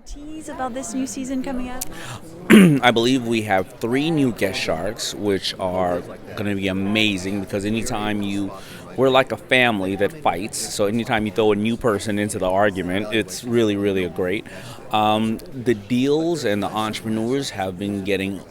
Tease about this new season coming up? I believe we have three new guest sharks, which are going to be amazing because we're like a family that fights. So anytime you throw a new person into the argument, it's really, really a great. The deals and the entrepreneurs have been getting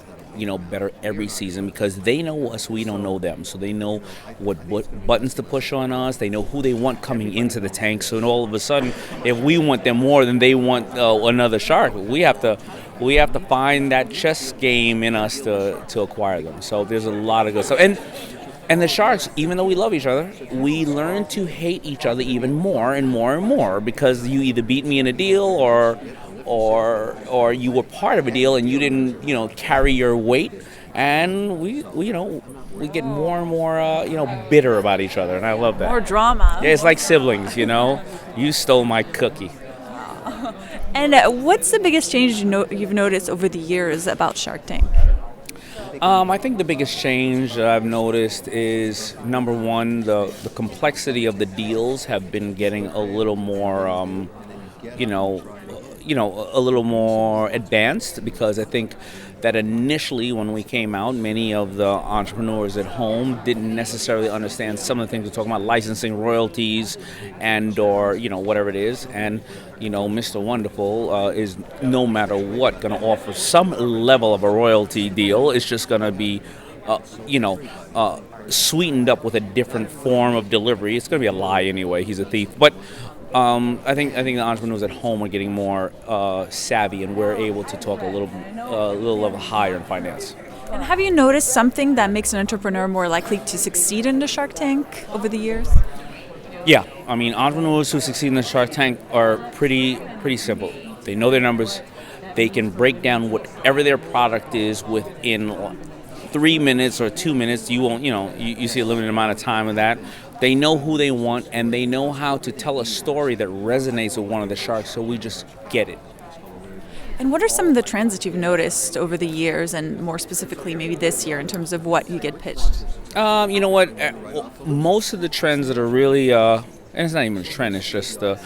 better every season because they know us, we don't know them. So they know what buttons to push on us. They know who they want coming into the tank. So all of a sudden, if we want them more than they want another shark, we have to find that chess game in us to acquire them. So there's a lot of good stuff. And the sharks, even though we love each other, we learn to hate each other even more and more and more because you either beat me in a deal or you were part of a deal and you didn't carry your weight, and we get more and more bitter about each other, and I love that. More drama. Yeah, it's like siblings. You stole my cookie. And what's the biggest change you've noticed over the years about Shark Tank? I think the biggest change that I've noticed is, number one, the complexity of the deals have been getting a little more a little more advanced, because I think that initially when we came out, many of the entrepreneurs at home didn't necessarily understand some of the things we're talking about, licensing, royalties, and or whatever it is. And Mr. Wonderful is, no matter what, going to offer some level of a royalty deal. It's just going to be sweetened up with a different form of delivery. It's going to be a lie anyway. He's a thief. But I think the entrepreneurs at home are getting more savvy, and we're able to talk a little level higher in finance. And have you noticed something that makes an entrepreneur more likely to succeed in the Shark Tank over the years? Yeah, I mean, entrepreneurs who succeed in the Shark Tank are pretty simple. They know their numbers. They can break down whatever their product is within 3 minutes or 2 minutes. You won't, you see a limited amount of time of that. They know who they want, and they know how to tell a story that resonates with one of the sharks, so we just get it. And what are some of the trends that you've noticed over the years, and more specifically maybe this year, in terms of what you get pitched? You know what? Most of the trends that are really, and it's not even a trend, it's just the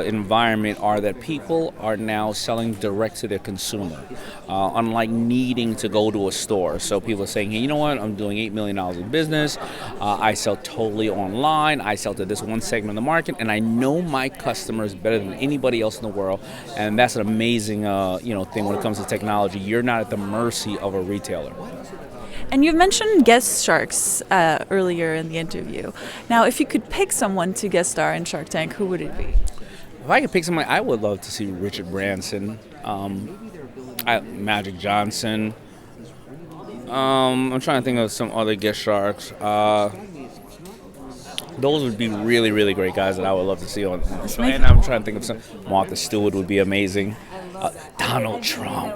environment, are that people are now selling direct to their consumer, unlike needing to go to a store. So people are saying, hey, you know what? I'm doing $8 million in business. I sell totally online. I sell to this one segment of the market, and I know my customers better than anybody else in the world. And that's an amazing, thing when it comes to technology. You're not at the mercy of a retailer. And you've mentioned guest sharks earlier in the interview. Now, if you could pick someone to guest star in Shark Tank, who would it be? If I could pick someone, I would love to see Richard Branson, Magic Johnson. I'm trying to think of some other guest sharks. Those would be really, really great guys that I would love to see on the show. And I'm trying to think of some. Martha Stewart would be amazing. Donald Trump.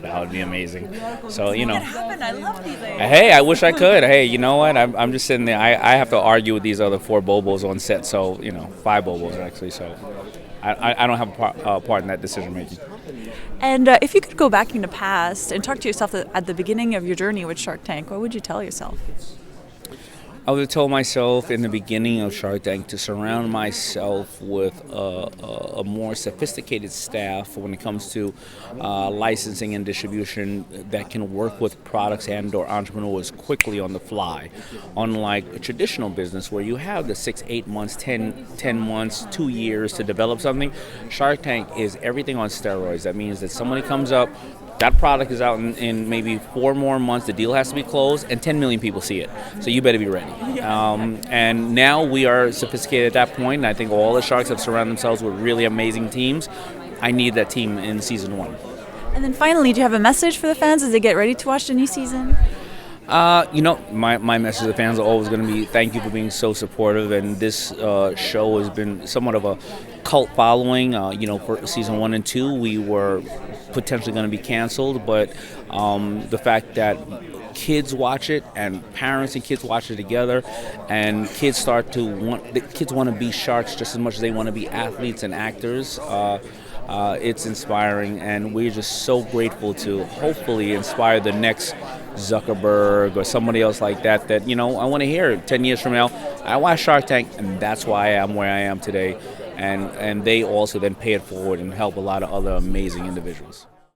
That would be amazing. So, Make it happen. I love these ideas. Hey, I wish I could. Hey, you know what? I'm just sitting there. I have to argue with these other 4 bobos on set. So, 5 bobos actually. So I don't have a part in that decision making. And if you could go back in the past and talk to yourself at the beginning of your journey with Shark Tank, what would you tell yourself? I would have told myself in the beginning of Shark Tank to surround myself with a more sophisticated staff when it comes to licensing and distribution that can work with products and or entrepreneurs quickly on the fly. Unlike a traditional business where you have the 6, 8 months, 10 months, 2 years to develop something, Shark Tank is everything on steroids. That means that somebody comes up, that product is out in maybe 4 more months. The deal has to be closed, and 10 million people see it. So you better be ready. And now we are sophisticated at that point, and I think all the sharks have surrounded themselves with really amazing teams. I need that team in season 1. And then finally, do you have a message for the fans as they get ready to watch the new season? My message to the fans are always going to be thank you for being so supportive. And this show has been somewhat of a cult following. For season 1 and 2, we were potentially going to be canceled, but the fact that kids watch it and parents and kids watch it together, and kids want to be sharks just as much as they want to be athletes and actors. It's inspiring, and we're just so grateful to hopefully inspire the next Zuckerberg or somebody else like that I want to hear 10 years from now, I watched Shark Tank, and that's why I am where I am today. and they also then pay it forward and help a lot of other amazing individuals.